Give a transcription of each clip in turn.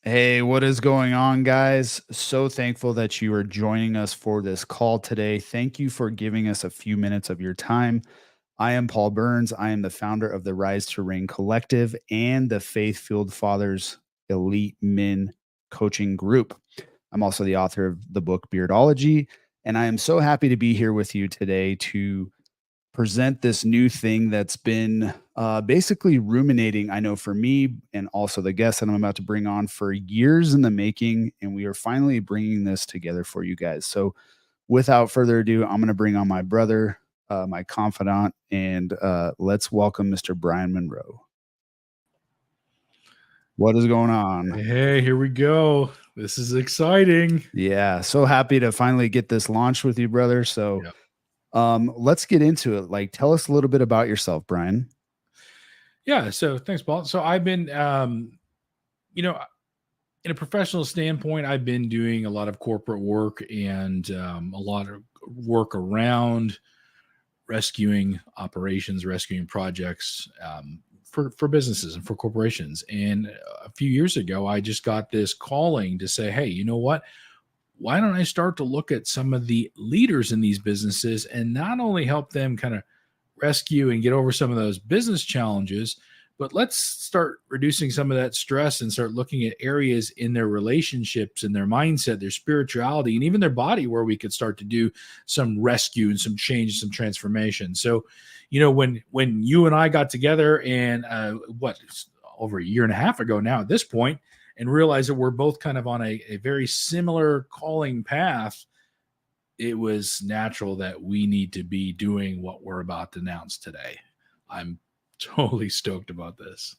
Hey, what is going on, guys? So thankful that you are joining us for this call today. Thank you for giving us a few minutes of your time. I am Paul Burns. I am the founder of the Rise to Reign Collective and the Faith Fueled Fathers Elite Men Coaching Group. I'm also the author of the book Beardology, and I am so happy to be here with you today to present this new thing that's been basically ruminating, I know for me and also the guests that I'm about to bring on for years in the making. And we are finally bringing this together for you guys. So without further ado, I'm going to bring on my brother, my confidant, and let's welcome Mr. Brian Monroe. What is going on? Hey, here we go. This is exciting. Yeah, so happy to finally get this launched with you, brother. So Yep. let's get into it. Like, tell us a little bit about yourself, Brian. Yeah. So thanks, Paul. So I've been, in a professional standpoint, I've been doing a lot of corporate work and a lot of work around rescuing operations, rescuing projects for businesses and for corporations. And a few years ago, I just got this calling to say, hey, you know what? Why don't I start to look at some of the leaders in these businesses and not only help them kind of rescue and get over some of those business challenges, but let's start reducing some of that stress and start looking at areas in their relationships and their mindset, their spirituality, and even their body where we could start to do some rescue and some change, some transformation. So, when you and I got together and over a year and a half ago now at this point, and realized that we're both kind of on a very similar calling path, it was natural that we need to be doing what we're about to announce today. I'm totally stoked about this.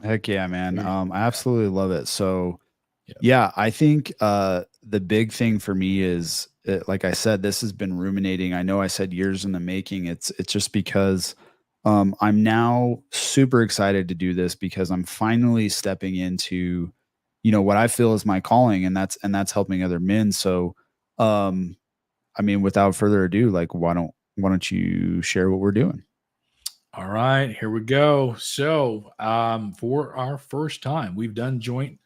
Heck yeah, man. I absolutely love it. So, Yep. yeah, I think the big thing for me is, like I said, this has been ruminating. I know I said years in the making. It's just because I'm now super excited to do this because I'm finally stepping into, what I feel is my calling, and that's helping other men. So, um, I mean, without further ado, like, why don't you share what we're doing? All right, here we go. So, for our first time, we've done joint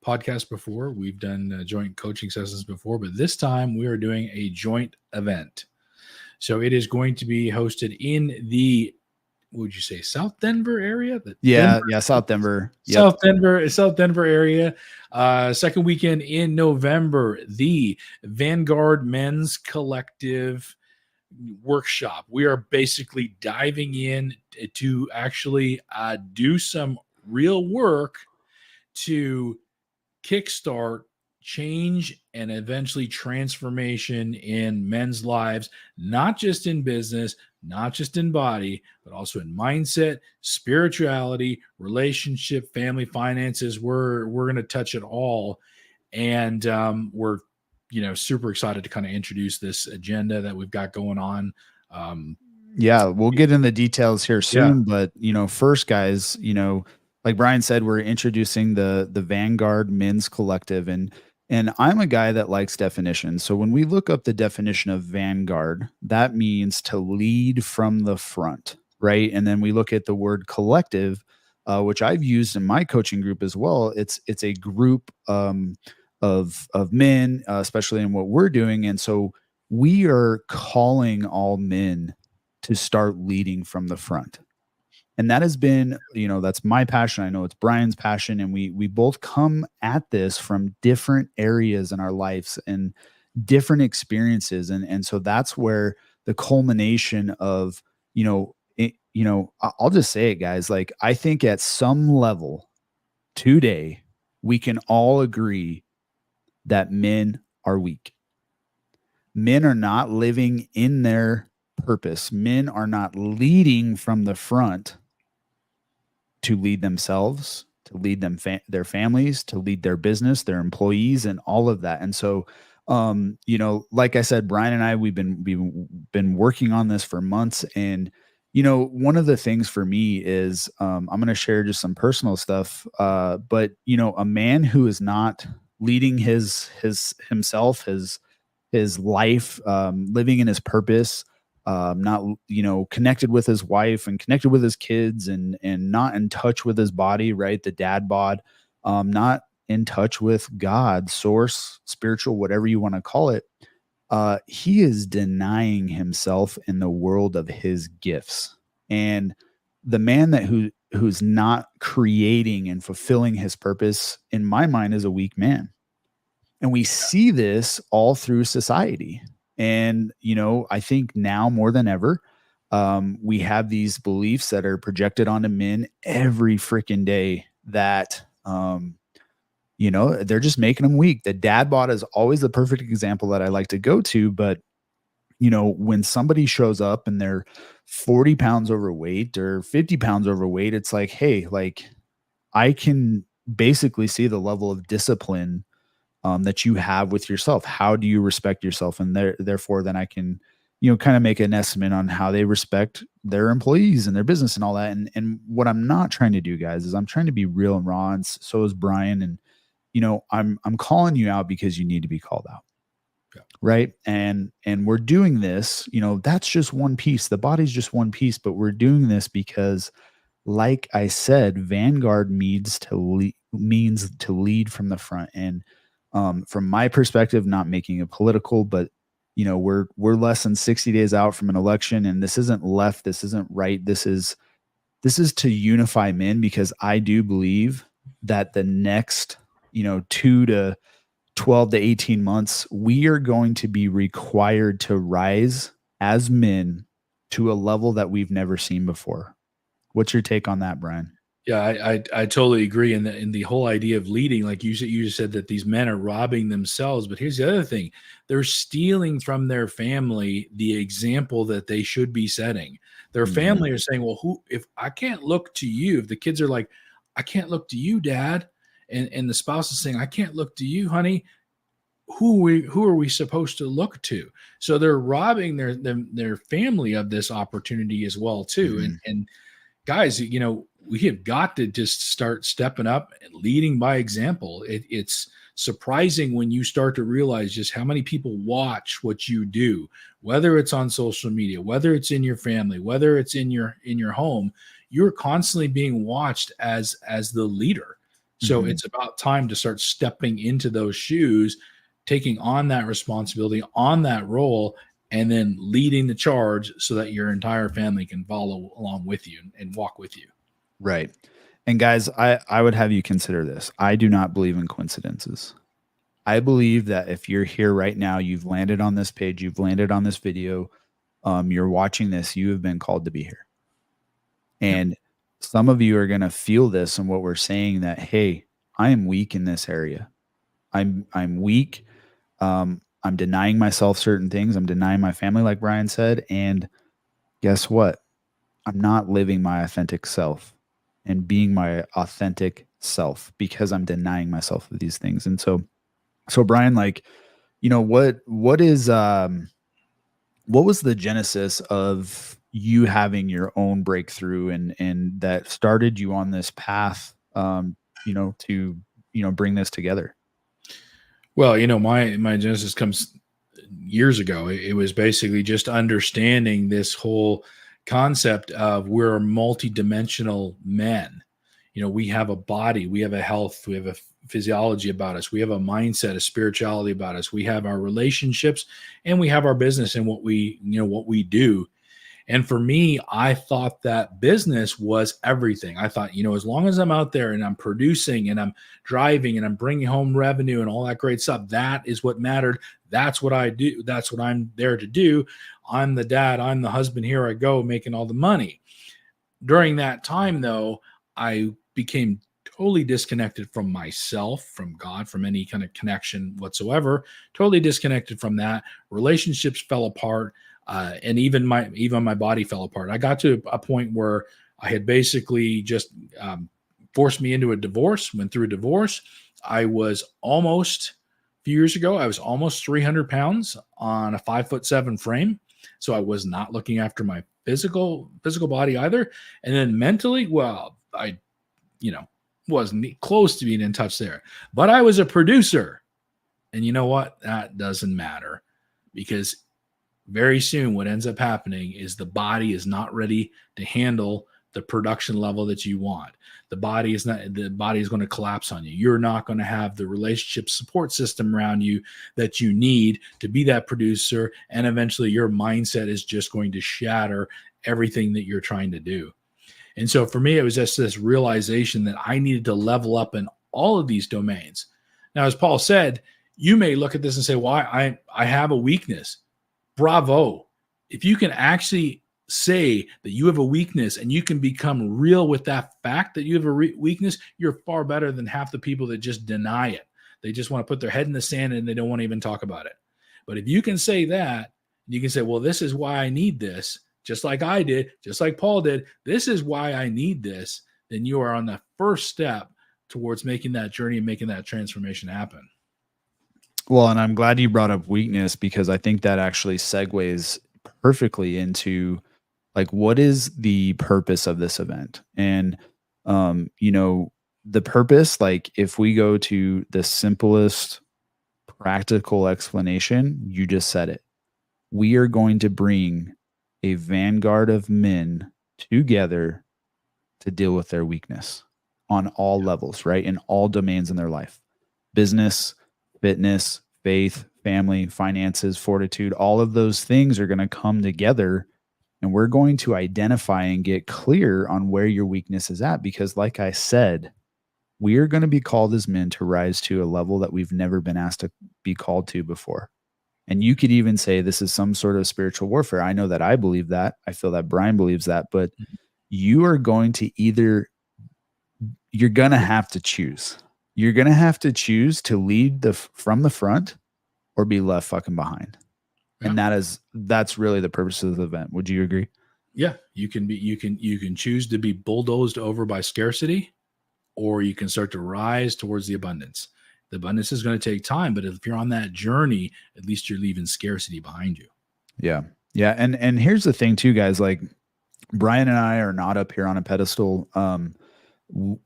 podcasts before, we've done joint coaching sessions before, but this time we are doing a joint event. So, it is going to be hosted in the, what would you say, South Denver area? The Yeah, Denver, yeah, South Denver. Yep. South Denver area. Second weekend in November, the Vanguard Men's Collective workshop. We are basically diving in to actually do some real work to kickstart change and eventually transformation in men's lives, not just in business, not just in body, but also in mindset, spirituality, relationship, family, finances. We're going to touch it all, and we're super excited to kind of introduce this agenda that we've got going on. Um, Yeah, we'll get in the details here yeah, soon, but first, guys, like Brian said, we're introducing the Vanguard Men's Collective, and I'm a guy that likes definitions. So when we look up the definition of Vanguard, that means to lead from the front, right? And then we look at the word collective, which I've used in my coaching group as well. It's a group of men, especially in what we're doing, and so we are calling all men to start leading from the front. And that has been, that's my passion. I know it's Brian's passion, and we both come at this from different areas in our lives and different experiences. And so that's where the culmination of, I'll just say it, guys. Like, I think at some level today, we can all agree that men are weak. Men are not living in their purpose. Men are not leading from the front to lead themselves, to lead their families, to lead their business, their employees, and all of that. And so, like I said, Brian and I, we've been working on this for months. And one of the things for me is, I'm going to share just some personal stuff. But a man who is not leading his himself, his life, living in his purpose, not, connected with his wife and connected with his kids, and not in touch with his body, right? The dad bod, not in touch with God, source, spiritual, whatever you want to call it. He is denying himself in the world of his gifts. And the man who's not creating and fulfilling his purpose, in my mind, is a weak man. And we see this all through society. And, I think now more than ever, we have these beliefs that are projected onto men every freaking day that, they're just making them weak. The dad bod is always the perfect example that I like to go to. But, when somebody shows up and they're 40 pounds overweight or 50 pounds overweight, it's like, hey, like, I can basically see the level of discipline that you have with yourself. How do you respect yourself? And therefore, then I can, kind of make an estimate on how they respect their employees and their business and all that. And what I'm not trying to do, guys, is I'm trying to be real and raw. And so is Brian. And, I'm calling you out because you need to be called out. Yeah. Right. And we're doing this, that's just one piece. The body's just one piece, but we're doing this because, like I said, Vanguard means to lead from the front. And from my perspective, not making it political, but we're less than 60 days out from an election, and this isn't left, this isn't right. This is to unify men, because I do believe that the next 2 to 12 to 18 months, we are going to be required to rise as men to a level that we've never seen before. What's your take on that, Brian? Yeah, I totally agree. And the whole idea of leading, like you said that these men are robbing themselves. But here's the other thing: they're stealing from their family the example that they should be setting. Their family are saying, "Well, if I can't look to you?" If the kids are like, "I can't look to you, Dad," and the spouse is saying, "I can't look to you, honey," who are we supposed to look to? So they're robbing their family of this opportunity as well too. And guys, we have got to just start stepping up and leading by example. It's surprising when you start to realize just how many people watch what you do, whether it's on social media, whether it's in your family, whether it's in your home. You're constantly being watched as the leader. So it's about time to start stepping into those shoes, taking on that responsibility, on that role, and then leading the charge so that your entire family can follow along with you and walk with you. Right. And guys, I would have you consider this. I do not believe in coincidences. I believe that if you're here right now, you've landed on this page, you've landed on this video, you're watching this, you have been called to be here. And some of you are going to feel this in what we're saying, that, hey, I am weak in this area. I'm weak. I'm denying myself certain things. I'm denying my family, like Brian said. And guess what? I'm not living my authentic self and being my authentic self because I'm denying myself of these things. And so Brian, like, what was the genesis of you having your own breakthrough and that started you on this path, to, bring this together? Well, my genesis comes years ago. It was basically just understanding this whole concept of we're multidimensional men. We have a body, we have a health, we have a physiology about us, we have a mindset, a spirituality about us, we have our relationships, and we have our business and what we do. And for me, I thought that business was everything. I thought, as long as I'm out there and I'm producing and I'm driving and I'm bringing home revenue and all that great stuff, that is what mattered. That's what I do. That's what I'm there to do. I'm the dad. I'm the husband. Here I go, making all the money. During that time, though, I became totally disconnected from myself, from God, from any kind of connection whatsoever. Totally disconnected from that. Relationships fell apart. And even my body fell apart. I got to a point where I had basically just forced me into a divorce, went through a divorce. I was almost, a few years ago, I was almost 300 pounds on a 5'7" frame. So I was not looking after my physical body either. And then mentally, well, I, wasn't close to being in touch there. But I was a producer. And you know what? That doesn't matter, because very soon what ends up happening is the body is not ready to handle the production level that you want. The body is going to collapse on you. You're not going to have the relationship support system around you that you need to be that producer. And eventually your mindset is just going to shatter everything that you're trying to do. And so for me, it was just this realization that I needed to level up in all of these domains. Now, as Paul said, you may look at this and say, well, I have a weakness. Bravo. If you can actually say that you have a weakness and you can become real with that fact that you have a weakness, you're far better than half the people that just deny it. They just want to put their head in the sand and they don't want to even talk about it. But if you can say that, you can say, well, this is why I need this, just like I did, just like Paul did. This is why I need this. Then you are on the first step towards making that journey and making that transformation happen. Well, and I'm glad you brought up weakness, because I think that actually segues perfectly into like, what is the purpose of this event? And, the purpose, like if we go to the simplest practical explanation, you just said it. We are going to bring a vanguard of men together to deal with their weakness on all levels, right? In all domains in their life, business, fitness, faith, family, finances, fortitude, all of those things are going to come together, and we're going to identify and get clear on where your weakness is at. Because like I said, we are going to be called as men to rise to a level that we've never been asked to be called to before. And you could even say this is some sort of spiritual warfare. I know that I believe that. I feel that Brian believes that, but you are going to you're going to have to choose. You're going to have to choose to lead from the front or be left fucking behind. Yeah. And that's really the purpose of the event. Would you agree? Yeah. You can choose to be bulldozed over by scarcity, or you can start to rise towards the abundance. The abundance is going to take time, but if you're on that journey, at least you're leaving scarcity behind you. Yeah. Yeah. And here's the thing too, guys, like Brian and I are not up here on a pedestal.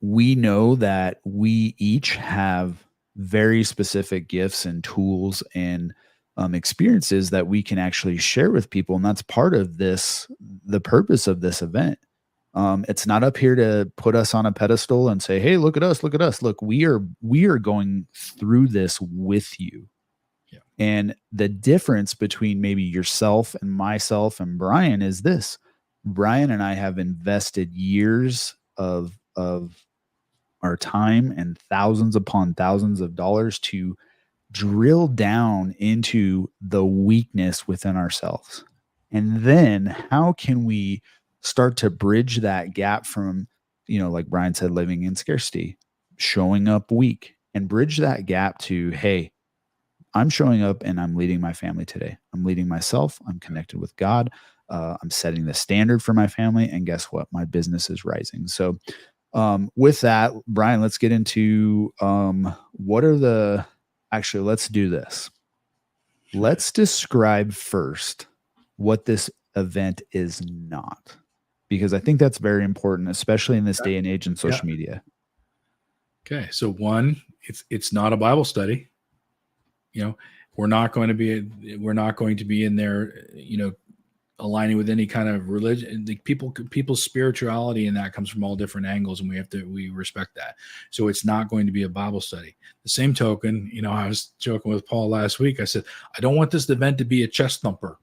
We know that we each have very specific gifts and tools and experiences that we can actually share with people. And that's part of the purpose of this event. It's not up here to put us on a pedestal and say, hey, look at us, look at us. Look, we are going through this with you. Yeah. And the difference between maybe yourself and myself and Brian is this. Brian and I have invested years of our time and thousands upon thousands of dollars to drill down into the weakness within ourselves. And then how can we start to bridge that gap from, like Brian said, living in scarcity, showing up weak, and bridge that gap to, hey, I'm showing up and I'm leading my family today. I'm leading myself. I'm connected with God. I'm setting the standard for my family. And guess what? My business is rising. So with that, Brian, let's get into let's do this. Let's describe first what this event is not, because I think that's very important, especially in this day and age in social media. Okay. So one, it's not a Bible study. We're not going to be in there, aligning with any kind of religion. Like people's spirituality, and that comes from all different angles, and we respect that. So it's not going to be a Bible study. The same token, I was joking with Paul last week. I said, I don't want this event to be a chest thumper.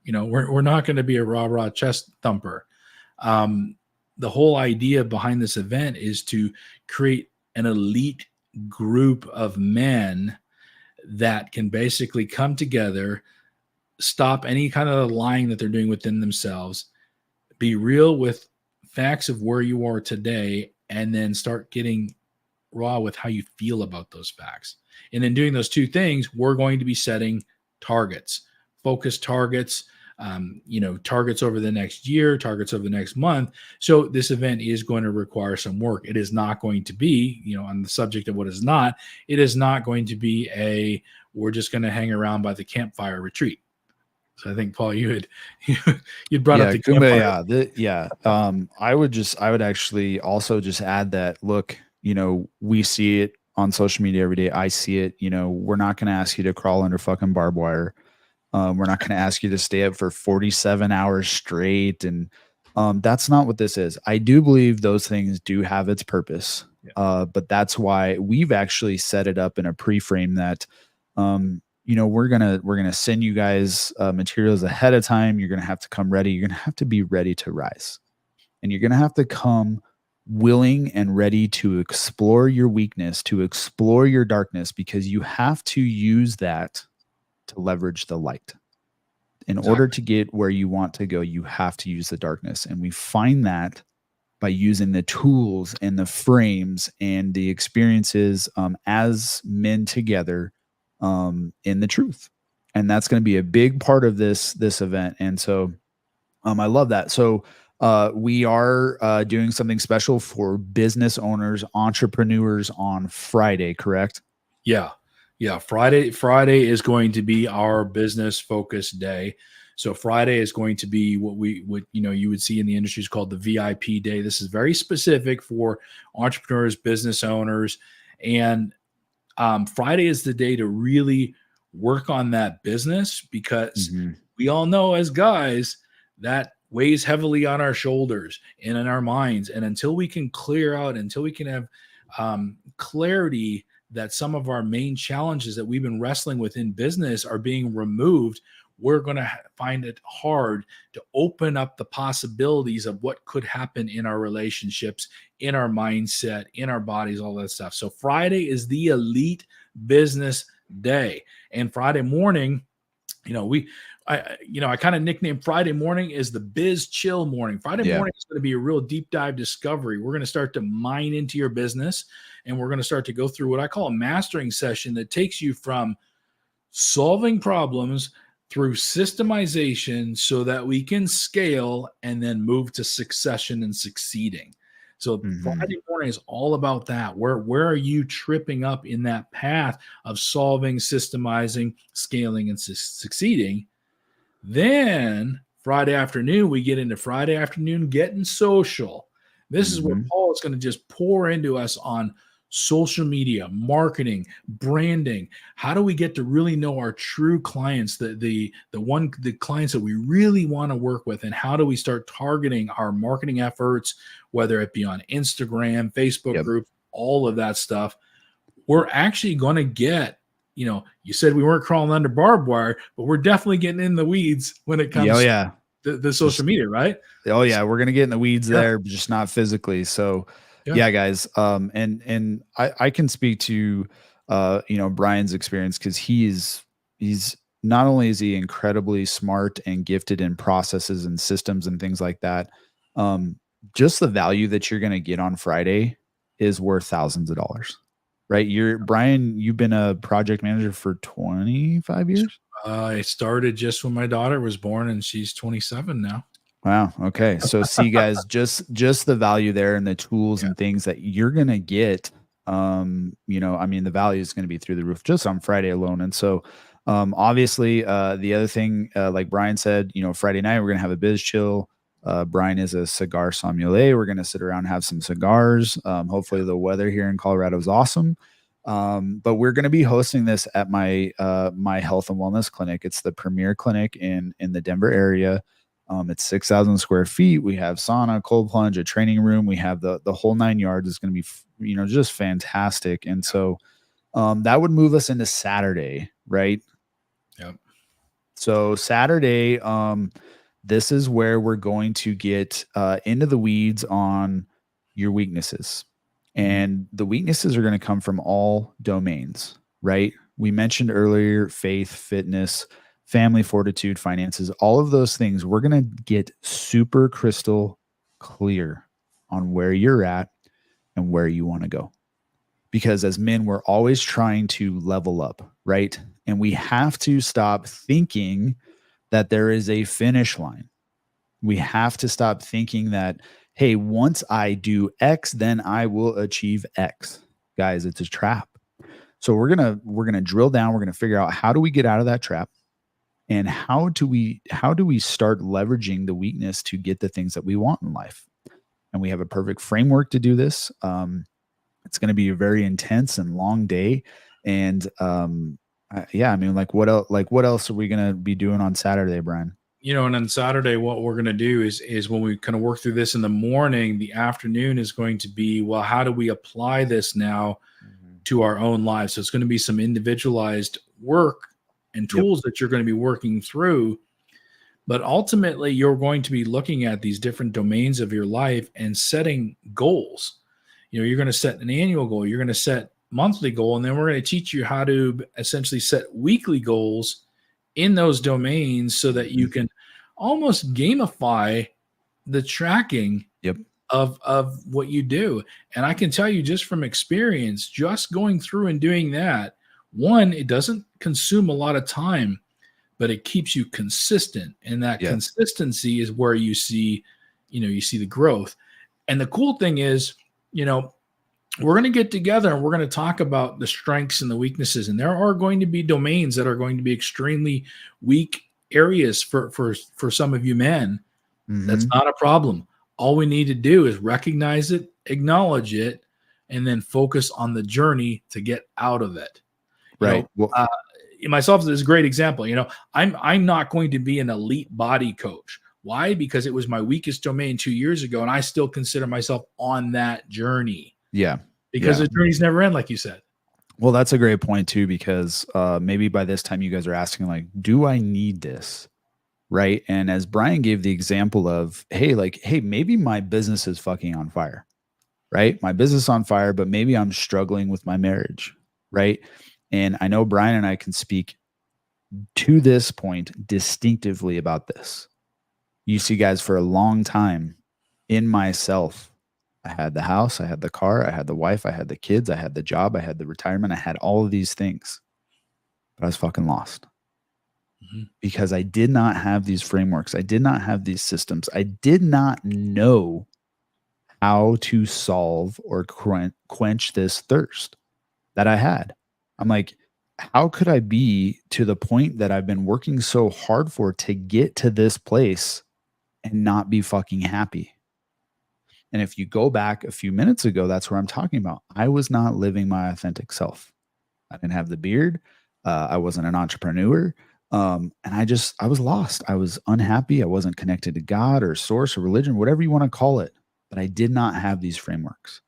We're not going to be a rah chest thumper. The whole idea behind this event is to create an elite group of men that can basically come together, stop any kind of lying that they're doing within themselves, be real with facts of where you are today, and then start getting raw with how you feel about those facts. And in doing those two things, we're going to be setting targets, focused targets, targets over the next year, targets over the next month. So this event is going to require some work. It is not going to be, on the subject of what is not, it is not going to be we're just going to hang around by the campfire retreat. So I think, Paul, you brought up the campfire. I would actually also just add that, look, we see it on social media every day. I see it, we're not going to ask you to crawl under fucking barbed wire. We're not going to ask you to stay up for 47 hours straight. And that's not what this is. I do believe those things do have its purpose. Yeah. But that's why we've actually set it up in a pre-frame that, we're gonna send you guys materials ahead of time. You're gonna have to come ready. You're gonna have to be ready to rise, and you're gonna have to come willing and ready to explore your weakness, to explore your darkness, because you have to use that to leverage the light. In order Exactly. to get where you want to go, you have to use the darkness. And we find that by using the tools and the frames and the experiences as men together in the truth. And that's going to be a big part of this event. And so I love that. So we are doing something special for business owners, entrepreneurs on Friday, correct? Yeah. Yeah. Friday is going to be our business focused day. So Friday is going to be what you would see in the industry is called the VIP day. This is very specific for entrepreneurs, business owners, and Friday is the day to really work on that business because Mm-hmm. we all know as guys that weighs heavily on our shoulders and in our minds. And until we can clear out, until we can have clarity that some of our main challenges that we've been wrestling with in business are being removed, we're going to find it hard to open up the possibilities of what could happen in our relationships, in our mindset, in our bodies, all that stuff. So Friday is the elite business day. And Friday morning, I kind of nicknamed Friday morning is the biz chill morning. Friday Yeah. morning is going to be a real deep dive discovery. We're going to start to mine into your business, and we're going to start to go through what I call a mastering session that takes you from solving problems through systemization so that we can scale and then move to succession and succeeding. So Mm-hmm. Friday morning is all about that. Where are you tripping up in that path of solving, systemizing, scaling, and succeeding? Then Friday afternoon, we get into Friday afternoon getting social. This is where Mm-hmm. Paul is going to just pour into us on social media, marketing, branding. How do we get to really know our true clients, the clients that we really want to work with, and how do we start targeting our marketing efforts, whether it be on Instagram, Facebook Yep. groups, all of that stuff. We're actually going to get, you said we weren't crawling under barbed wire, but we're definitely getting in the weeds when it Yeah. Oh, comes yeah. to the social media, right? Oh yeah, we're gonna get in the weeds Yeah. there, but just not physically. So Yeah. yeah, guys. And I can speak to Brian's experience because he's not only is he incredibly smart and gifted in processes and systems and things like that. Um, just the value that you're gonna get on Friday is worth thousands of dollars. Right. You've been a project manager for 25 years. I started just when my daughter was born, and she's 27 now. Wow. Okay. So see guys, just the value there and the tools Yeah. and things that you're going to get, the value is going to be through the roof just on Friday alone. And so, obviously, the other thing, like Brian said, Friday night, we're going to have a biz chill. Brian is a cigar sommelier. We're going to sit around and have some cigars. Hopefully the weather here in Colorado is awesome. But we're going to be hosting this at my health and wellness clinic. It's the premier clinic in the Denver area. It's 6,000 square feet. We have sauna, cold plunge, a training room. We have the whole 9 yards. It's going to be, just fantastic. And so that would move us into Saturday, right? Yep. So Saturday, this is where we're going to get into the weeds on your weaknesses. And the weaknesses are going to come from all domains, right? We mentioned earlier faith, fitness, family fortitude, finances, all of those things. We're going to get super crystal clear on where you're at and where you want to go. Because as men, we're always trying to level up, right? And we have to stop thinking that there is a finish line. We have to stop thinking that, hey, once I do X, then I will achieve X. Guys, it's a trap. So we're gonna drill down. We're gonna figure out how do we get out of that trap, and how do we start leveraging the weakness to get the things that we want in life. And we have a perfect framework to do this. It's going to be a very intense and long day, and Yeah, I mean, like what else? Like what else are we gonna be doing on Saturday, Brian? And on Saturday, what we're going to do is when we kind of work through this in the morning, the afternoon is going to be, well, how do we apply this now Mhm. to our own lives? So it's going to be some individualized work and Yep. tools that you're going to be working through. But ultimately, you're going to be looking at these different domains of your life and setting goals. You're going to set an annual goal, you're going to set monthly goal, and then we're going to teach you how to essentially set weekly goals in those domains so that you Mhm. can almost gamify the tracking Yep. of what you do. And I can tell you just from experience, just going through and doing that, one, it doesn't consume a lot of time, but it keeps you consistent. And that Yes. consistency is where you see the growth. And the cool thing is, we're going to get together and we're going to talk about the strengths and the weaknesses. And there are going to be domains that are going to be extremely weak areas for some of you men. That's Hmm. not a problem. All we need to do is recognize it, acknowledge it, and then focus on the journey to get out of it. You Right. know, Well, uh, myself is a great example. I'm not going to be an elite body coach. Why? Because it was my weakest domain 2 years ago, and I still consider myself on that journey yeah. because Yeah. the journeys never end, like you said. Well, that's a great point too, because maybe by this time you guys are asking, like, do I need this? Right. And as Brian gave the example of, hey, like, hey, maybe my business is fucking on fire, right? My business on fire, but maybe I'm struggling with my marriage, right? And I know Brian and I can speak to this point distinctively about this. You see, guys, for a long time in myself, I had the house, I had the car, I had the wife, I had the kids, I had the job, I had the retirement, I had all of these things, but I was fucking lost Mhm. because I did not have these frameworks. I did not have these systems. I did not know how to solve or quench this thirst that I had. I'm like, how could I be to the point that I've been working so hard for to get to this place and not be fucking happy? And if you go back a few minutes ago, that's where I'm talking about. I was not living my authentic self. I didn't have the beard. I wasn't an entrepreneur. And I was lost. I was unhappy. I wasn't connected to God or source or religion, whatever you want to call it. But I did not have these frameworks.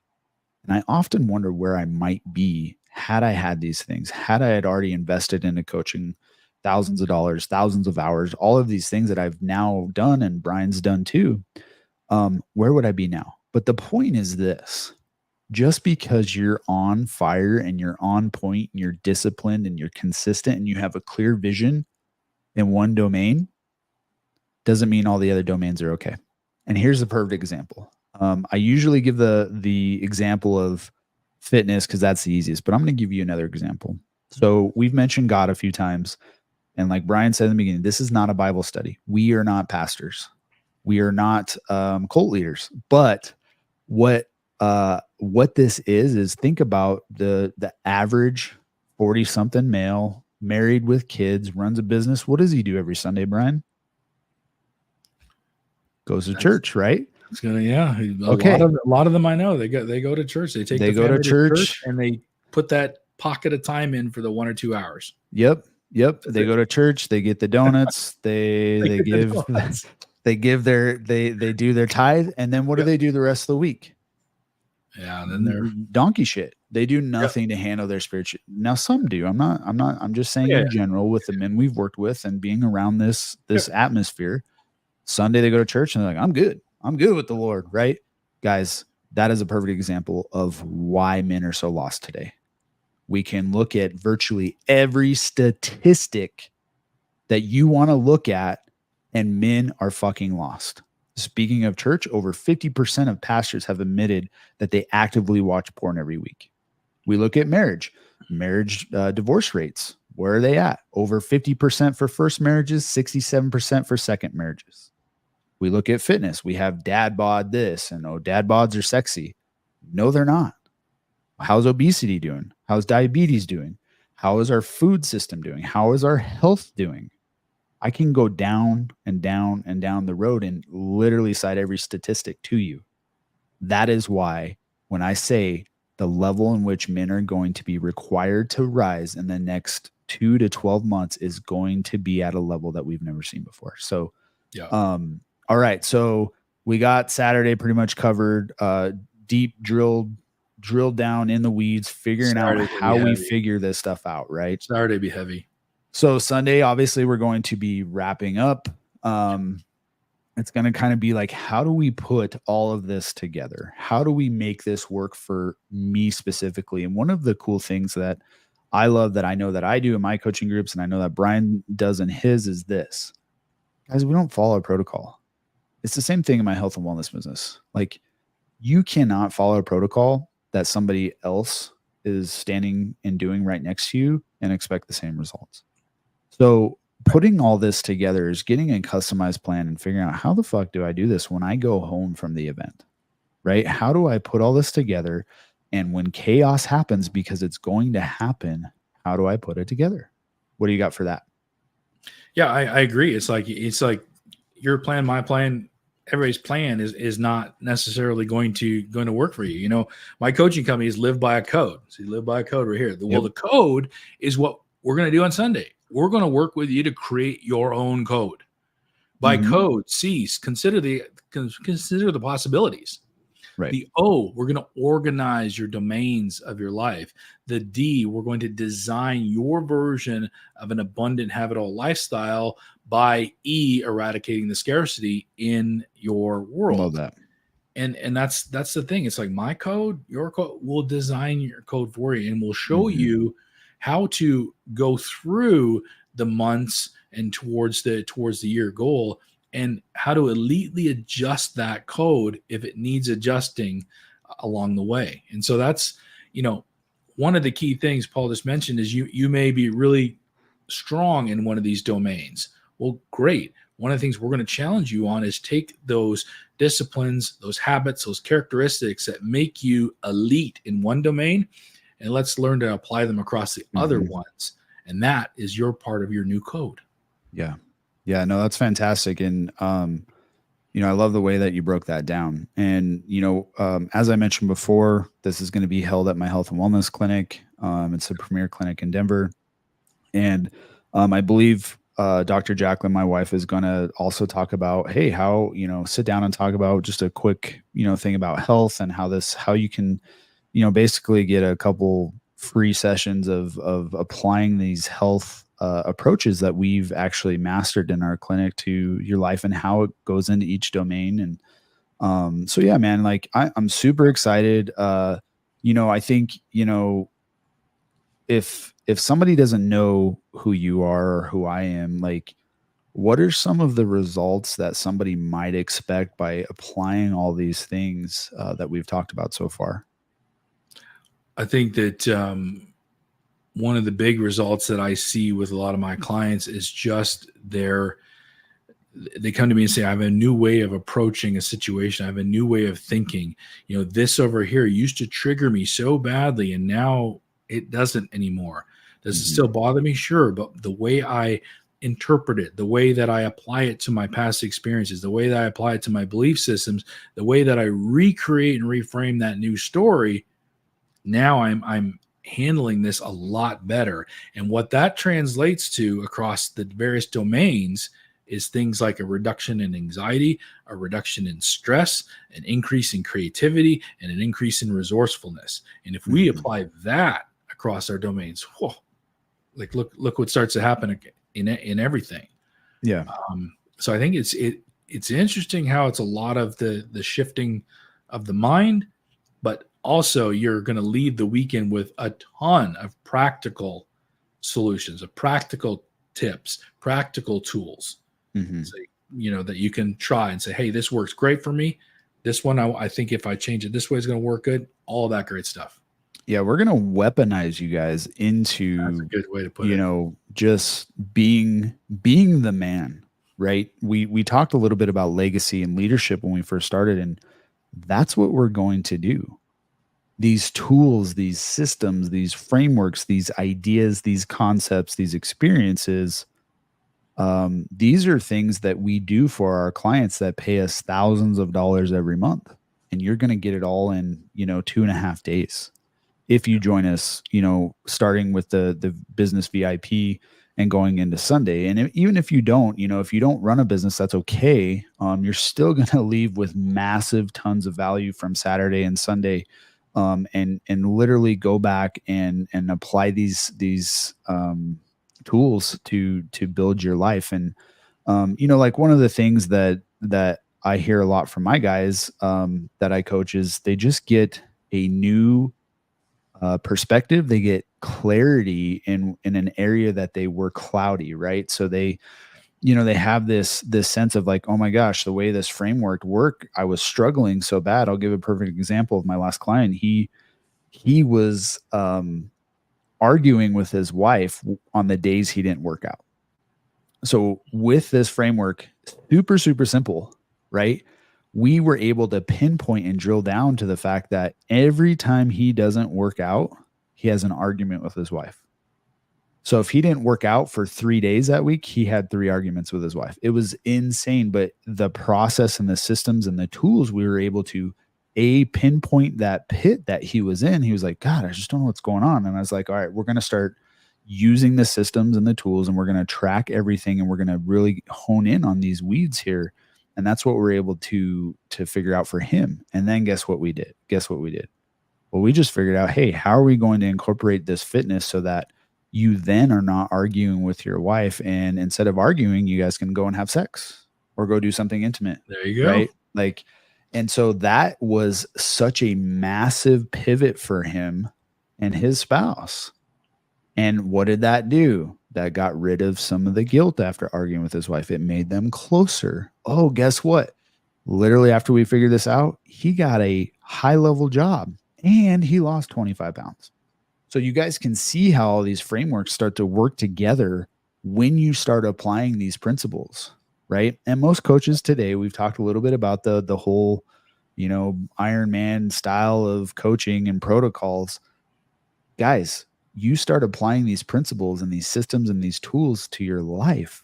And I often wonder where I might be had I had these things, had I had already invested into coaching thousands of dollars, thousands of hours, all of these things that I've now done and Brian's done too. Where would I be now? But the point is this: just because you're on fire and you're on point and you're disciplined and you're consistent and you have a clear vision in one domain doesn't mean all the other domains are okay. And here's a perfect example. I usually give the example of fitness because that's the easiest, but I'm going to give you another example. So we've mentioned God a few times, and like Brian said in the beginning, this is not a Bible study. We are not pastors. We are not cult leaders. But what this is think about the average 40 something male married with kids, runs a business. What does he do every Sunday, Brian? Goes to That's church, right? it's gonna, yeah. A lot Okay. of them I know they go to church. They take They the go to family to church church. and they put that pocket of time in for the 1 or 2 hours. Yep. Yep. That's They it. go to church, they get the donuts, They they get the give donuts. they give their they do their tithe, and then what do Yep. they do the rest of the week? Yeah. Then they're Donkey shit. They do yep. nothing to handle their spiritual. Now some do. I'm just saying Yeah. in general with the men we've worked with and being around this Yep. atmosphere. Sunday they go to church and they're like, I'm good. I'm good with the Lord, right? Guys, that is a perfect example of why men are so lost today. We can look at virtually every statistic that you want to look at, and men are fucking lost. Speaking of church, over 50% of pastors have admitted that they actively watch porn every week. We look at marriage divorce rates. Where are they at? Over 50% for first marriages, 67% for second marriages. We look at fitness. We have dad bod this, and oh, dad bods are sexy. No, they're not. How's obesity doing? How's diabetes doing? How is our food system doing? How is our health doing? I can go down and down and down the road and literally cite every statistic to you. That is why when I say the level in which men are going to be required to rise in the next 2 to 12 months is going to be at a level that we've never seen before. So, Yeah. All right. So we got Saturday pretty much covered, deep drilled down in the weeds, figuring out how we figure this stuff out. Right. Saturday be heavy. So Sunday, obviously we're going to be wrapping up. It's going to kind of be like, how do we put all of this together? How do we make this work for me specifically? And one of the cool things that I love, that I know that I do in my coaching groups, and I know that Brian does in his, is this. Guys, we don't follow a protocol. It's the same thing in my health and wellness business. Like, you cannot follow a protocol that somebody else is standing and doing right next to you and expect the same results. So putting all this together is getting a customized plan and figuring out, how the fuck do I do this when I go home from the event, right? How do I put all this together? And when chaos happens, because it's going to happen, how do I put it together? What do you got for that? Yeah, I agree. It's like your plan, my plan, everybody's plan is not necessarily going to work for you. You know, my coaching company is live by a code. So you live by a code right here. Well, the code is what we're going to do on Sunday. We're going to work with you to create your own code. By code, consider the possibilities. Right. The O, we're going to organize your domains of your life. The D, we're going to design your version of an abundant, have-it-all lifestyle. By E, eradicating the scarcity in your world. Love that. And that's the thing. It's like, my code, your code, we'll design your code for you, and we'll show you how to go through the months and towards the year goal, and how to elitely adjust that code if it needs adjusting along the way. And so that's, one of the key things Paul just mentioned is you may be really strong in one of these domains. Well, great. One of the things we're going to challenge you on is take those disciplines, those habits, those characteristics that make you elite in one domain, and let's learn to apply them across the other ones. And that is your part of your new code. Yeah. Yeah, no, that's fantastic. And, I love the way that you broke that down. And, as I mentioned before, this is going to be held at my health and wellness clinic. It's a premier clinic in Denver. And I believe Dr. Jacqueline, my wife, is going to also talk about, hey, how, sit down and talk about just a quick, thing about health, and how you can, basically get a couple free sessions of applying these health approaches that we've actually mastered in our clinic to your life, and how it goes into each domain. And so, yeah, man, like I'm super excited. I think, if somebody doesn't know who you are or who I am, like, what are some of the results that somebody might expect by applying all these things that we've talked about so far? I think that one of the big results that I see with a lot of my clients is just they come to me and say, I have a new way of approaching a situation. I have a new way of thinking. This over here used to trigger me so badly, and now it doesn't anymore. Does it still bother me? Sure. But the way I interpret it, the way that I apply it to my past experiences, the way that I apply it to my belief systems, the way that I recreate and reframe that new story, now I'm handling this a lot better. And what that translates to across the various domains is things like a reduction in anxiety, a reduction in stress, an increase in creativity, and an increase in resourcefulness. And if we apply that across our domains, whoa, like look what starts to happen in everything. Yeah. So I think it's interesting how it's a lot of the shifting of the mind, but also you're going to leave the weekend with a ton of practical solutions, of practical tips, practical tools. So, that you can try and say, hey, this works great for me. This one, I think if I change it this way, is going to work good. All of that great stuff. Yeah, we're going to weaponize you guys into, that's a good way to put it. Just being the man, right? We talked a little bit about legacy and leadership when we first started, and that's what we're going to do. These tools, these systems, these frameworks, these ideas, these concepts, these experiences, these are things that we do for our clients that pay us thousands of dollars every month. And you're going to get it all in, 2.5 days. if you join us, starting with the business VIP and going into Sunday. And even if you don't, if you don't run a business, that's okay. You're still going to leave with massive tons of value from Saturday and Sunday, and literally go back and apply these tools to build your life. And like one of the things that I hear a lot from my guys that I coach is they just get a new perspective. They get clarity in an area that they were cloudy, right? So they have this sense of like, oh my gosh, the way this framework worked, I was struggling so bad. I'll give a perfect example of my last client. He was arguing with his wife on the days he didn't work out. So with this framework, super, super simple, right? We were able to pinpoint and drill down to the fact that every time he doesn't work out, he has an argument with his wife. So if he didn't work out for 3 days that week, he had 3 arguments with his wife. It was insane. But the process and the systems and the tools, we were able to pinpoint that pit that he was in. He was like, God, I just don't know what's going on. And I was like, all right, we're going to start using the systems and the tools, and we're going to track everything, and we're going to really hone in on these weeds here. And that's what we're able to figure out for him. And then guess what we did? Well, we just figured out, hey, how are we going to incorporate this fitness so that you then are not arguing with your wife, and instead of arguing, you guys can go and have sex or go do something intimate. There you go. Right? Like, and so that was such a massive pivot for him and his spouse. And what did that do? That got rid of some of the guilt after arguing with his wife. It made them closer. Oh, guess what? Literally after we figured this out, he got a high-level job and he lost 25 pounds. So you guys can see how all these frameworks start to work together when you start applying these principles, right? And most coaches today, we've talked a little bit about the whole, Iron Man style of coaching and protocols. Guys, you start applying these principles and these systems and these tools to your life,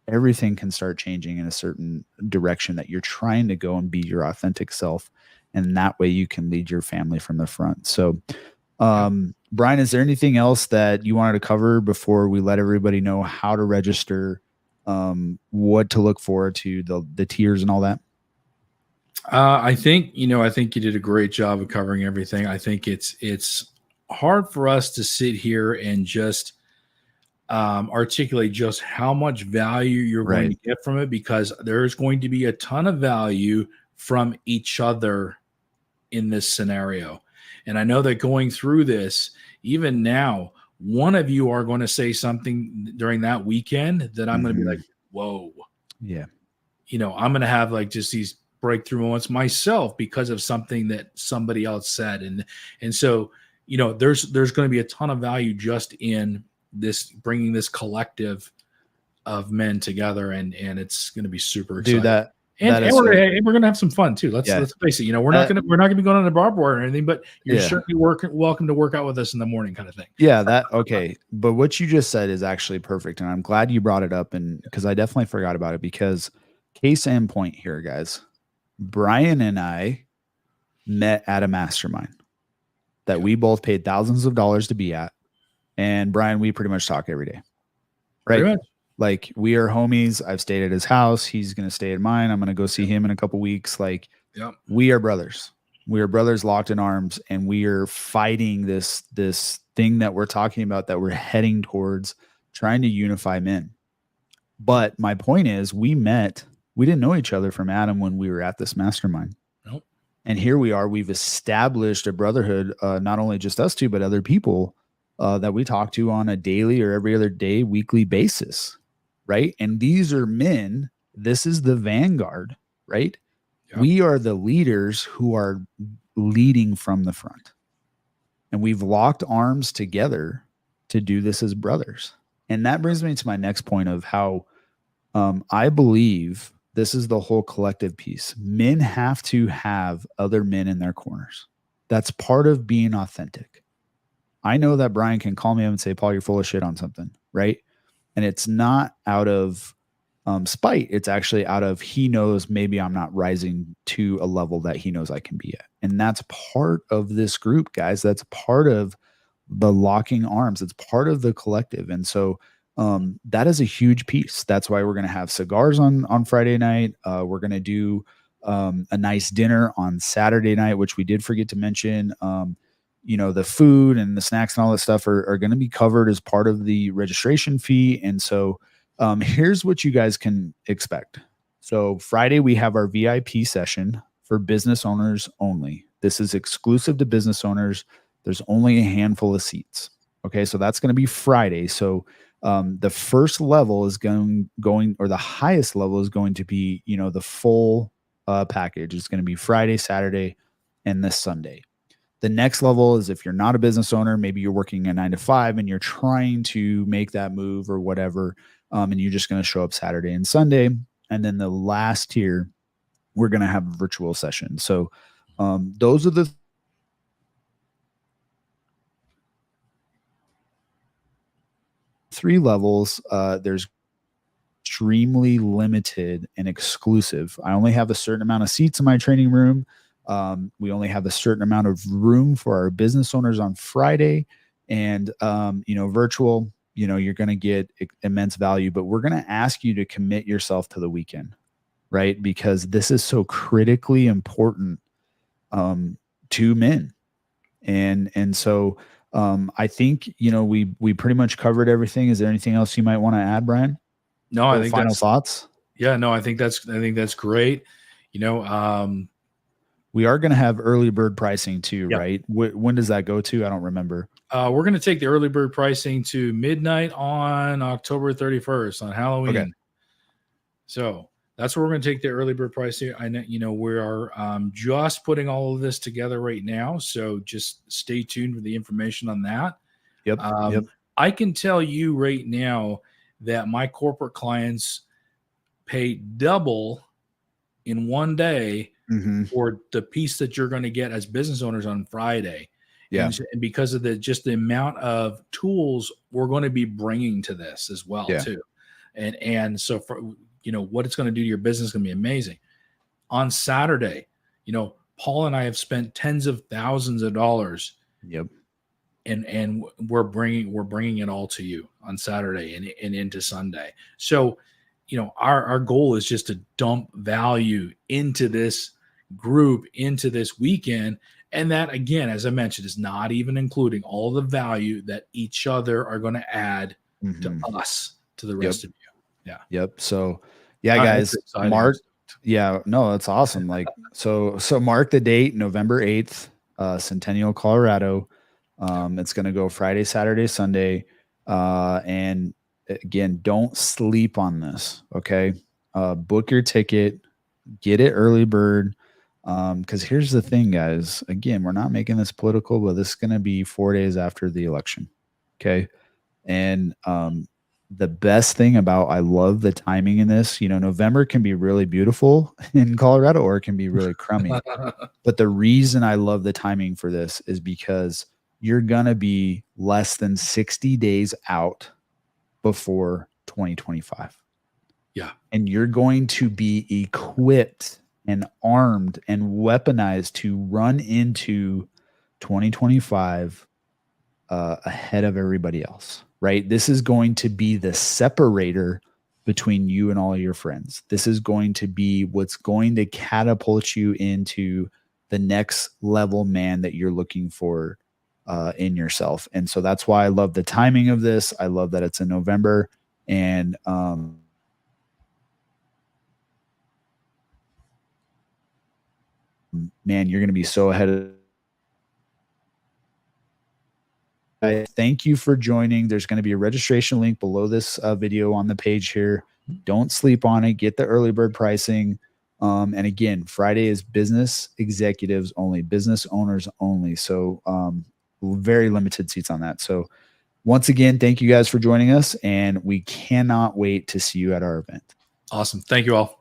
everything can start changing in a certain direction that you're trying to go and be your authentic self. And that way you can lead your family from the front. So, Brian, is there anything else that you wanted to cover before we let everybody know how to register, what to look forward to, the tiers and all that? I think you did a great job of covering everything. I think it's hard for us to sit here and just articulate just how much value you're going to get from it, because there's going to be a ton of value from each other in this scenario. And I know that going through this, even now, one of you are going to say something during that weekend that I'm going to be like, whoa. Yeah. I'm going to have like just these breakthrough moments myself because of something that somebody else said. And so, there's going to be a ton of value just in this, bringing this collective of men together, and it's going to be super exciting. Dude, and we're going to have some fun too. Let's face it. We're not going to be going on the barbed wire or anything, but you're certainly welcome to work out with us in the morning, kind of thing. Yeah, okay. But what you just said is actually perfect, and I'm glad you brought it up, and because I definitely forgot about it. Because case in point here, guys, Brian and I met at a mastermind that we both paid thousands of dollars to be at. And Brian, we pretty much talk every day, right? Pretty much. Like, we are homies. I've stayed at his house. He's going to stay at mine. I'm going to go see him in a couple weeks. Like, we are brothers. We are brothers locked in arms, and we are fighting this thing that we're talking about, that we're heading towards, trying to unify men. But my point is, we didn't know each other from Adam when we were at this mastermind. Nope. And here we are. We've established a brotherhood, not only just us two, but other people that we talk to on a daily or every other day, weekly basis. Right. And these are men. This is the Vanguard, right? Yep. We are the leaders who are leading from the front. And we've locked arms together to do this as brothers. And that brings me to my next point of how I believe this is the whole collective piece. Men have to have other men in their corners. That's part of being authentic. I know that Brian can call me up and say, Paul, you're full of shit on something, right? And it's not out of spite. It's actually out of, he knows maybe I'm not rising to a level that he knows I can be at. And that's part of this group, guys. That's part of the locking arms. It's part of the collective. And so that is a huge piece. That's why we're going to have cigars on Friday night. We're going to do a nice dinner on Saturday night, which we did forget to mention. The food and the snacks and all that stuff are going to be covered as part of the registration fee. And so here's what you guys can expect. So Friday, we have our VIP session for business owners only. This is exclusive to business owners. There's only a handful of seats. Okay. So that's going to be Friday. So the first level is going, or the highest level is going to be, the full package. It's going to be Friday, Saturday, and this Sunday. The next level is if you're not a business owner, maybe you're working a 9 to 5 and you're trying to make that move or whatever. And you're just going to show up Saturday and Sunday. And then the last tier, we're going to have a virtual session. So those are the three levels. There's extremely limited and exclusive. I only have a certain amount of seats in my training room. We only have a certain amount of room for our business owners on Friday, and virtual, you're going to get immense value, but we're going to ask you to commit yourself to the weekend, right? Because this is so critically important to men. And so I think, we pretty much covered everything. Is there anything else you might want to add, Brian? No, I think final thoughts. Yeah, no, I think that's great. We are going to have early bird pricing too, yeah. Right? When does that go to? I don't remember. We're going to take the early bird pricing to midnight on October 31st on Halloween. Okay. So that's where we're going to take the early bird pricing. I know, we are just putting all of this together right now. So just stay tuned for the information on that. Yep. I can tell you right now that my corporate clients pay double in one day for the piece that you're going to get as business owners on Friday. Yeah. And because of the amount of tools we're going to be bringing to this as well, too. And so for, what it's going to do to your business is going to be amazing. On Saturday, Paul and I have spent tens of thousands of dollars. Yep. And we're bringing it all to you on Saturday and into Sunday. So, our goal is just to dump value into this group, into this weekend. And that, again, as I mentioned, is not even including all the value that each other are going to add to us, to the rest of you. Yeah. Yep. So, guys, Mark. Yeah, no, that's awesome. Like, so mark the date, November 8th, Centennial, Colorado. It's going to go Friday, Saturday, Sunday. And again, don't sleep on this. Okay. Book your ticket, get it early bird. Cause here's the thing, guys, again, we're not making this political, but this is going to be 4 days after the election. Okay. And, the best thing about, I love the timing in this, November can be really beautiful in Colorado, or it can be really crummy. But the reason I love the timing for this is because you're going to be less than 60 days out before 2025. Yeah. And you're going to be equipped and armed and weaponized to run into 2025 ahead of everybody else, right? This is going to be the separator between you and all of your friends. This is going to be what's going to catapult you into the next level man that you're looking for in yourself. And so that's why I love the timing of this. I love that it's in November, and man, you're going to be so ahead of. Thank you for joining. There's going to be a registration link below this video on the page here. Don't sleep on it. Get the early bird pricing. And again, Friday is business executives only, business owners only. So very limited seats on that. So once again, thank you guys for joining us, and we cannot wait to see you at our event. Awesome. Thank you all.